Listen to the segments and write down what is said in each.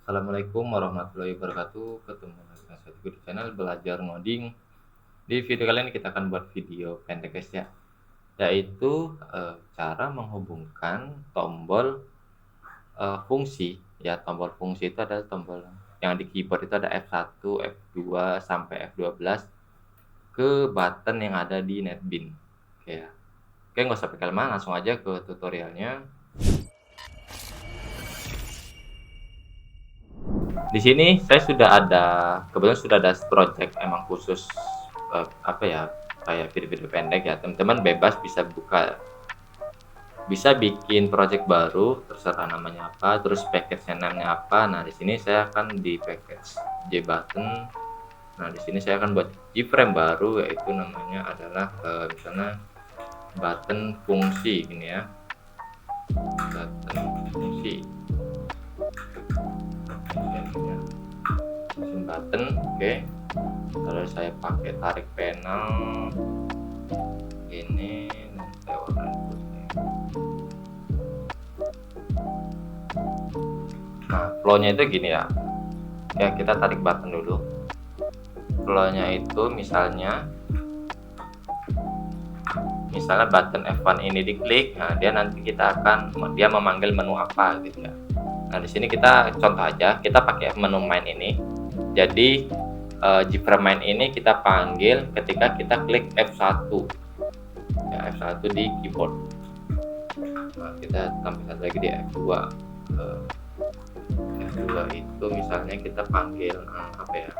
Assalamualaikum warahmatullahi wabarakatuh. Ketemu lagi dengan saya di channel belajar ngoding. Di video kali ini kita akan buat video pendek guys ya, yaitu cara menghubungkan tombol fungsi ya. Tombol fungsi itu adalah tombol yang di keyboard itu ada F1, F2 sampai F12 ke button yang ada di NetBeans. Oke ya. Oke, nggak usah pakai lama, langsung aja ke tutorialnya. Di sini saya kebetulan sudah ada project emang khusus apa ya, kayak video-video pendek ya. Teman-teman bebas bisa bikin project baru, terserah namanya apa, terus package-nya namanya apa. Nah, di sini saya akan di package JButton. Nah, di sini saya akan buat iframe baru, yaitu namanya adalah misalnya button fungsi gini ya. Button fungsi. Button, oke. Lalu saya pakai tarik panel ini dan saya warna putih. Nah, flow-nya itu gini ya. Ya, kita tarik button dulu. Flow-nya itu misalnya button F1 ini diklik, nah dia nanti dia memanggil menu apa gitu ya. Nah, di sini kita contoh aja, kita pakai menu main ini. Jadi JFrame main ini kita panggil ketika kita klik F1 ya, F1 di keyboard. Nah, kita tambah satu lagi di F2. F2 itu misalnya kita panggil apa ya,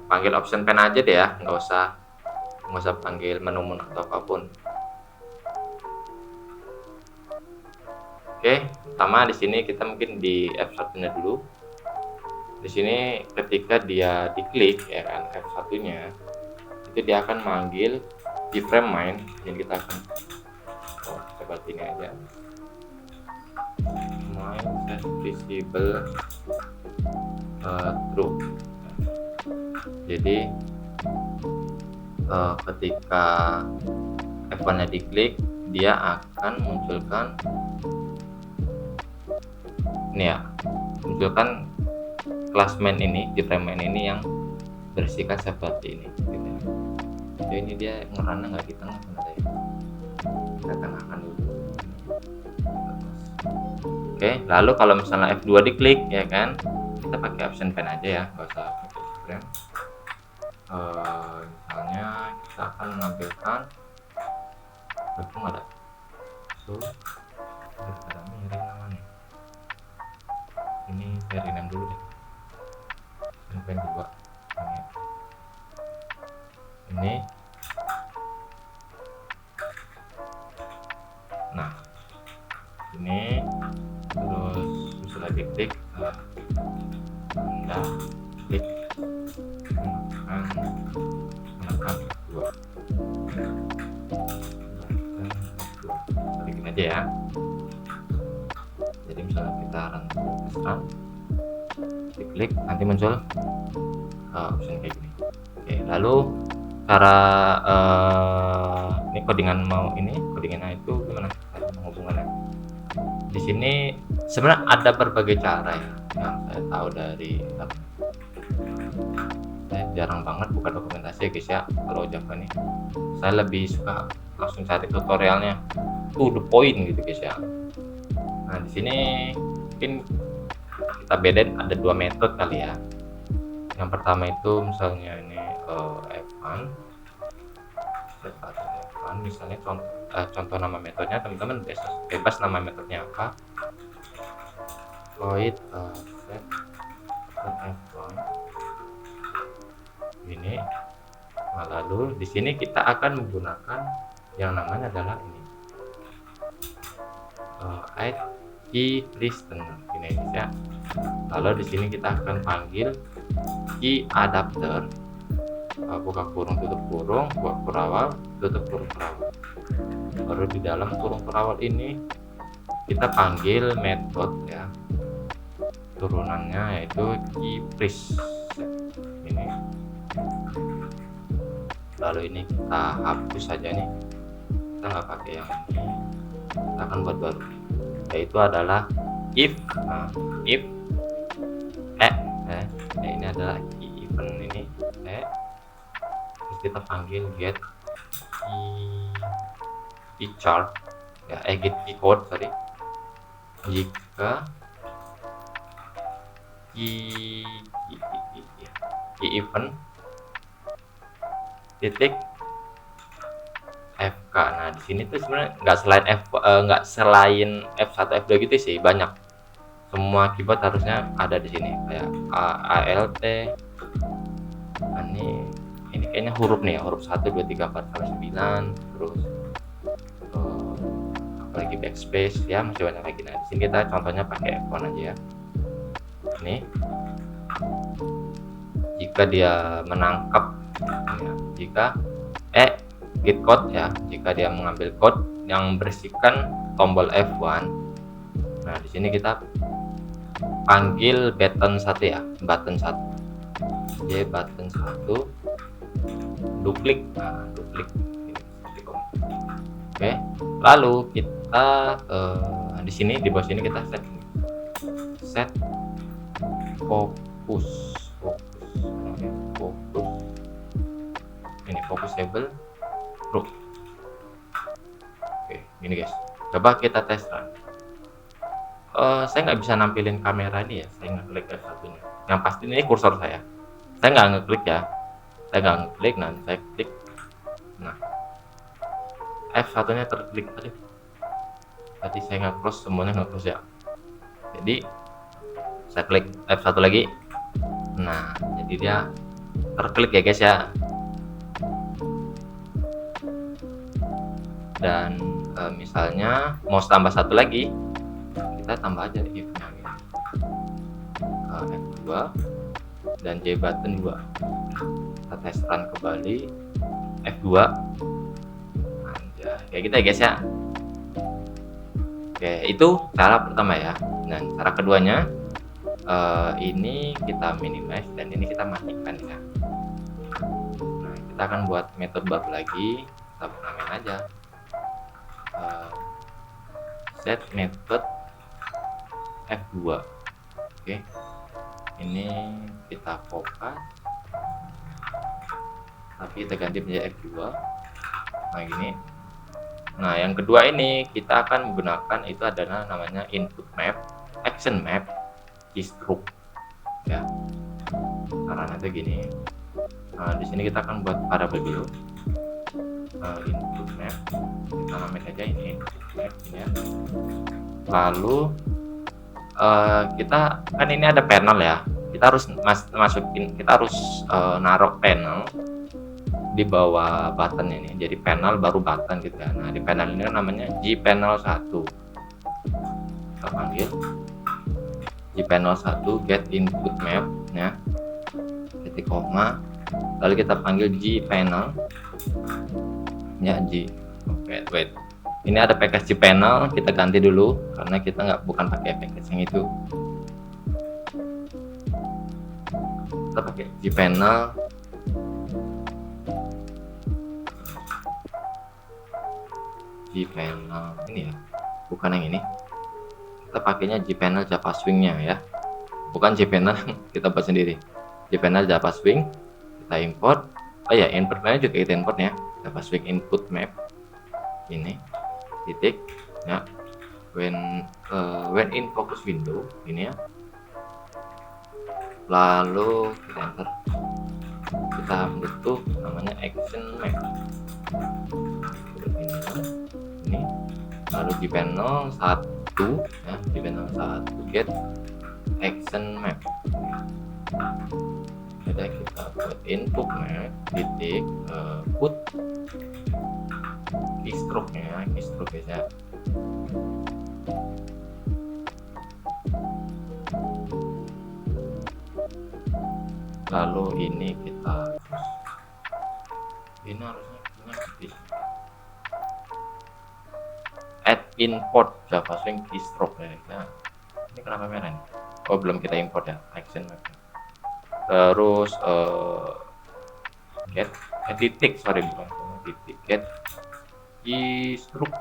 panggil option pen aja deh ya, nggak usah panggil menu atau apapun. Oke, pertama di sini kita mungkin di F1-nya dulu. Di sini ketika dia diklik ya kan F1-nya, itu dia akan manggil di frame main. Jadi kita akan seperti ini aja. Main set visible true. Jadi ketika F1-nya diklik, dia akan munculkan ini ya, munculkan kelas main ini, di frame main ini yang bersihkan seperti ini gitu. Jadi ini dia ngerana nggak di tengah sebenarnya, kita tengahkan dulu. Oke, lalu kalau misalnya F2 diklik ya kan, kita pakai option pen aja ya, nggak usah pakai frame. Misalnya kita akan menampilkan berhubung ada ada miring namanya, ini saya rename dulu deh, pen 2 ini. Nah, ini terus setelah diklik Anda klik menekan 2 bikin aja ya. Jadi misalnya kita run diklik, nanti muncul option kayak gini. Oke, lalu cara ini codingannya itu gimana cara menghubungkannya? Di sini sebenarnya ada berbagai cara ya yang saya tahu dari internet. Saya jarang banget buka dokumentasi ya guys ya kalau Java nih. Saya lebih suka langsung cari tutorialnya, to the point gitu guys ya. Nah, di sini mungkin kita bedain ada 2 metode kali ya. Yang pertama itu misalnya ini F1 misalnya contoh nama metodenya, teman-teman bebas nama metodenya apa. Void set F1 ini. Nah, lalu di sini kita akan menggunakan yang namanya adalah ini add key listener ini ya. Lalu di sini kita akan panggil key adapter, buka kurung tutup kurung, buka kurawal tutup kurung kurawal. Baru di dalam kurung kurawal ini kita panggil metode ya, turunannya yaitu key preset ini. Lalu ini kita hapus saja nih, kita nggak pakai yang ini, kita akan buat baru, yaitu adalah if ini adalah key event ini. Terus kita panggil get key chart ya, get key code, sorry. Jika key event titik FK. Nah di sini tuh sebenarnya nggak selain F1 F2 gitu sih, banyak. Semua keyboard harusnya ada di sini kayak ALT. Nah, ini kayaknya huruf nih ya, huruf 1 2 3 4 sampai 9, terus apalagi backspace ya, masih banyak lagi. Nah di sini kita contohnya pakai F1 aja ya. Ini jika dia menangkap ya, jika git code ya, jika dia mengambil code yang berisikan tombol F1. Nah di sini kita panggil button 1 ya, button 1. Jadi button 1 duplik. Nah, duplik ini. Oke. Lalu kita di sini, di bawah sini kita set fokus. Ini focusable true. Oke, gini guys. Coba kita tes run. Saya nggak bisa nampilin kamera ini ya, saya ngeklik F1-nya. Yang pasti ini kursor saya nggak ngeklik ya, saya nggak ngeklik. Nah saya klik, nah F1-nya terklik aja. Tadi saya nge-close, semuanya nge-close ya. Jadi saya klik F1 lagi, nah jadi dia terklik ya guys ya. Dan misalnya mau tambah 1 lagi, kita tambah aja if-nya gitu. F2 dan J button 2. Kita tes run kembali F2. Anjay, kayak gitu ya guys ya. Oke, itu cara pertama ya. Dan cara keduanya ini kita minimize dan ini kita matikan ya. Nah, kita akan buat metode baru lagi, kita namain aja set method F2. Oke, ini kita fokus tapi kita ganti menjadi F2. Nah gini. Nah yang kedua ini kita akan menggunakan itu adalah namanya input map, action map, keystroke ya. Caranya itu gini. Nah di sini kita akan buat variabel dulu. Input map, kita namain aja ini input map ini ya. Lalu kita kan ini ada panel ya, kita harus masukin, kita harus naruh panel di bawah button ini, jadi panel baru button gitu ya. Nah di panel ini namanya G panel 1, kita panggil G panel 1 get input map ya, titik koma, lalu kita panggil G panel ya, G. Oke, wait, ini ada package G panel, kita ganti dulu karena kita bukan pakai package yang itu. Kita pakai G panel ini ya, bukan yang ini. Kita pakainya G panel Java Swing-nya ya, bukan G panel kita buat sendiri. G panel Java Swing kita import. Oh ya, input map juga kita import ya, Java Swing input map ini titik ya, when in focus window ini ya. Lalu kita enter, kita bentuk namanya action map ini. Lalu di panel 1 ya, di panel 1 get action map. Jadi kita buat input map titik put keystroke ya, keystroke ya. Lalu ini kita ini harusnya add import Java Swing keystroke ya. Nah, ini kenapa merah nih? Oh belum kita import ya action map. Terus get titik, sorry bukan titik, get keystroke.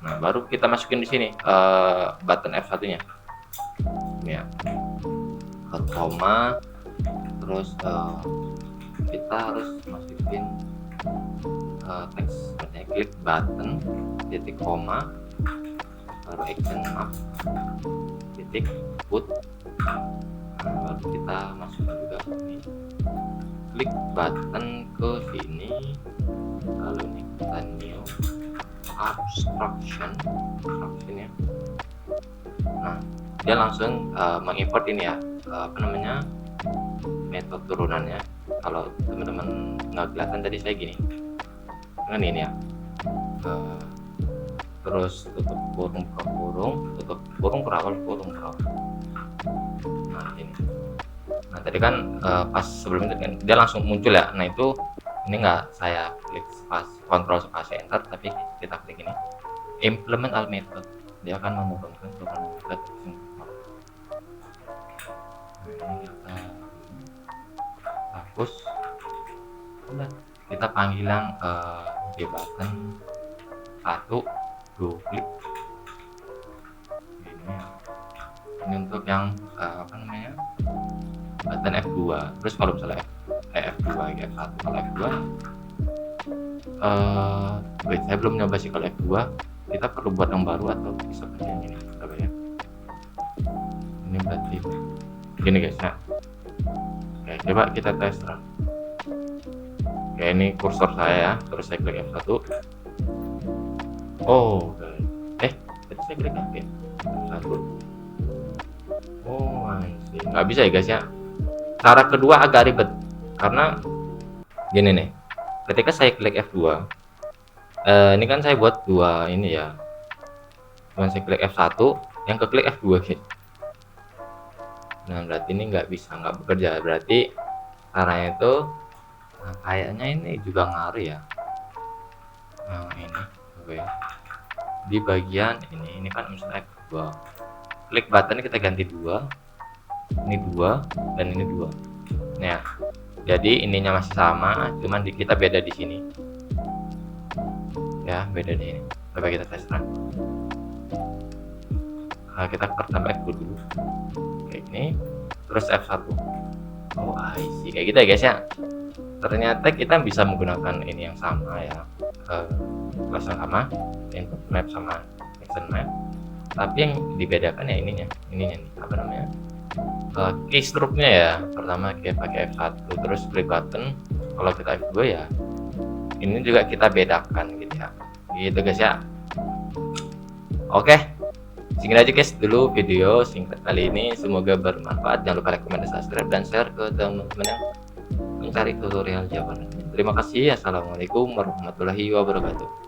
Nah baru kita masukin di sini button F1 nya ini ya. baru koma, terus kita harus masukin teks seperti klik button titik koma baru action map titik put. Baru kita masukkan juga ini klik button ke sini, lalu ini kita new abstraction ya. Nah, dia langsung mengimport ini ya, metode turunannya. Kalau teman-teman nggak kelihatan tadi saya gini dengan ini ya, terus tutup kurung buka kurung, tutup kurung berawal kurung berawal. Nah ini, nah tadi kan pas sebelum itu kan dia langsung muncul ya. Nah itu ini nggak saya klik kontrol spasi enter, tapi kita klik ini implement all method, dia akan menurunkan turunan metode. Nah ini kita hapus, udah kita panggil yang di button 1 2 klik ini untuk yang button F2. Terus kalau misalnya F2 ya F1, kalau F2 wait, saya belum nyoba sih. Kalau F2 kita perlu buat yang baru atau bisa pakai yang ini, coba ya. Ini berarti gini guys ya. Oke, coba kita tes run. Oke, ini kursor saya ya, terus saya klik F1. Oh, tadi saya klik F1. Oh, nggak bisa ya guys ya. Cara kedua agak ribet karena gini nih, ketika saya klik F2, ini kan saya buat dua ini ya, cuman saya klik F1 yang keklik F2 gitu. Nah berarti ini nggak bekerja. Berarti caranya itu kayaknya ini juga ngaruh ya. Nah ini oke, di bagian ini kan misalnya F2, klik button kita ganti 2, ini 2 dan ini 2. Nah jadi ininya masih sama, cuman kita beda di sini ya, beda di sini. Coba kita tes run. Kita pertama F2 dulu kayak ini, terus F1. Oh I see, kayak gitu ya guys ya. Ternyata kita bisa menggunakan ini yang sama ya, kelas yang sama, input map sama action map, tapi yang dibedakan ya ininya nih, keystroke-nya ya. Pertama kita pakai F1 terus klik button, kalau kita F2 ya ini juga kita bedakan gitu ya, gitu guys ya. Oke, segini aja guys dulu video singkat kali ini, semoga bermanfaat. Jangan lupa like, comment, dan subscribe, dan share ke teman-teman yang mencari tutorial Java. Terima kasih. Assalamualaikum warahmatullahi wabarakatuh.